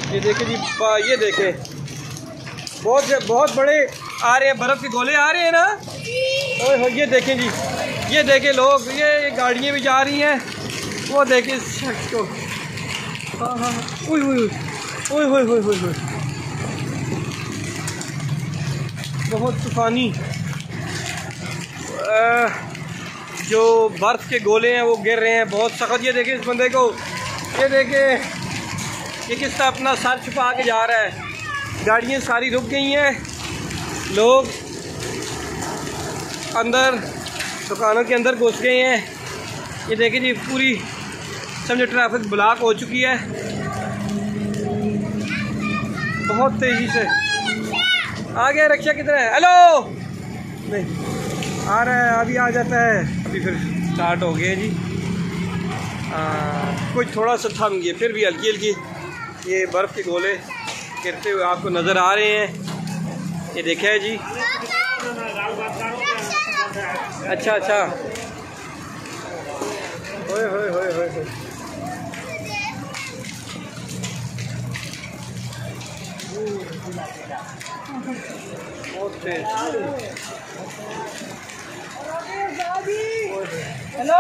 ये देखें जी, ये देखें बहुत बड़े आ रहे हैं, बर्फ़ के गोले आ रहे हैं ना। और ये देखें जी, ये देखें लोग, ये गाड़ियाँ भी जा रही हैं। वो देखें इस शख्स को। हाँ हाँ, ओए ओए ओए ओए ओए ओए ओए, बहुत तूफ़ानी जो बर्फ़ के गोले हैं वो गिर रहे हैं बहुत सख्त। ये देखें इस बंदे को, ये देखें ये किस तरह अपना सर छुपा के जा रहा है। गाड़ियाँ सारी रुक गई हैं, लोग अंदर दुकानों के अंदर घुस गए हैं। ये देखें जी, पूरी समझो ट्रैफिक ब्लॉक हो चुकी है बहुत तेज़ी से। आ गया रिक्शा किधर है? हेलो, नहीं आ रहा है, अभी आ जाता है। अभी फिर स्टार्ट हो गया जी। कुछ थोड़ा सा थम गया, फिर भी हल्की हल्की ये बर्फ़ के गोले गिरते हुए आपको नज़र आ रहे हैं। ये देखा है जी। अच्छा अच्छा, होए होए होए होए होए, बहुत तेज। हेलो,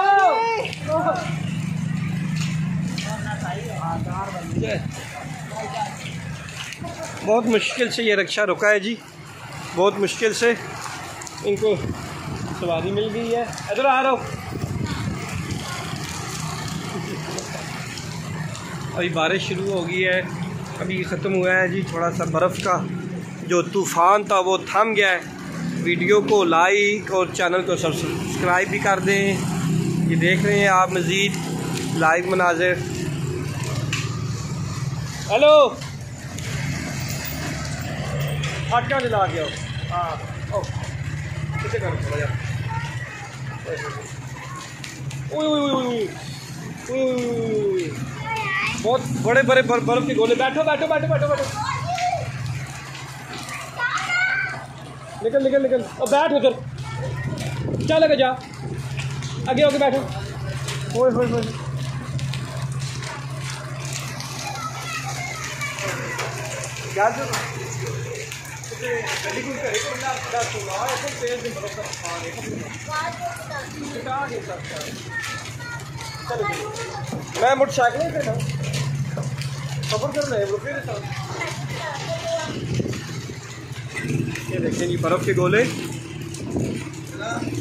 बहुत मुश्किल से ये रिक्शा रुका है जी, बहुत मुश्किल से इनको सवारी मिल गई है। इधर आ रहा हूँ। अभी बारिश शुरू हो गई है, अभी ख़त्म हुआ है जी। थोड़ा सा बर्फ़ का जो तूफ़ान था वो थम गया है। वीडियो को लाइक और चैनल को सब्सक्राइब भी कर दें। ये देख रहे हैं आप मज़ीद लाइव मनाज़िर। हेलो, हटका दिला के आओ। हाँ ओ, किसे कर थोड़ा यार। बहुत बड़े बड़े बर्फ़ के गोले। बैठो बैठो बैठो बैठो बैठो, निकल निकल निकल, और बैठ उधर, चल लगे जा आगे होके बैठो। ओए होए होए, क्या मैं मोटरसाइकिल पे सफर कर रहे हैं। ये देखें जी बर्फ़ के गोले।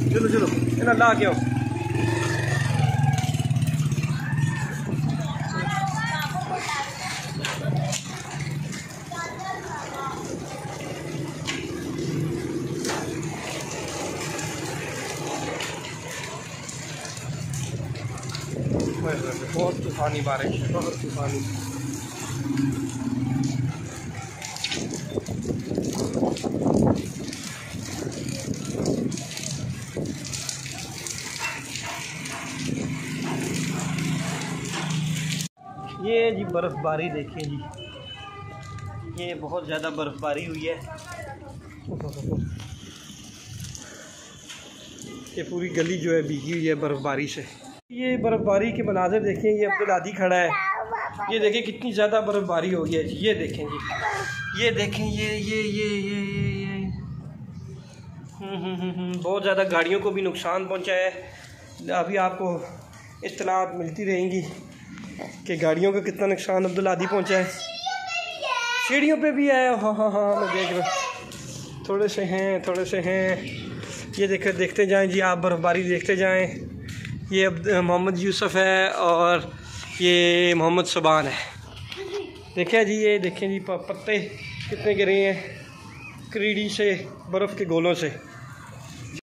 चलो चलो इन अल्लाह के आओ। बहुत तूफ़ानी बारिश है, बहुत तूफ़ानी। ये जी बर्फ़बारी देखें जी, ये बहुत ज़्यादा बर्फ़बारी हुई है। ये पूरी गली जो है भीगी हुई है बर्फ़बारी से। ये बर्फ़बारी के मनाज़र देखें, ये अब्दुल आदी खड़ा है। ये देखें कितनी ज़्यादा बर्फ़बारी हो गई है जी। ये देखें जी, ये देखें ये बहुत ज़्यादा गाड़ियों को भी नुकसान पहुंचा है। अभी आपको इत्तलात मिलती रहेंगी कि गाड़ियों को कितना नुकसान अब्दुल आदी पहुंचा है। सीढ़ियों पे भी है। हाँ हाँ हाँ, मैं देख रहा हूँ, थोड़े से हैं। ये देखते जाएं जी, आप बर्फ़बारी देखते जाएं। ये अब मोहम्मद यूसुफ़ है और ये मोहम्मद सुबान है। देखें जी, ये देखें जी पत्ते कितने गिरे हैं करीड़ी से, बर्फ़ के गोलों से।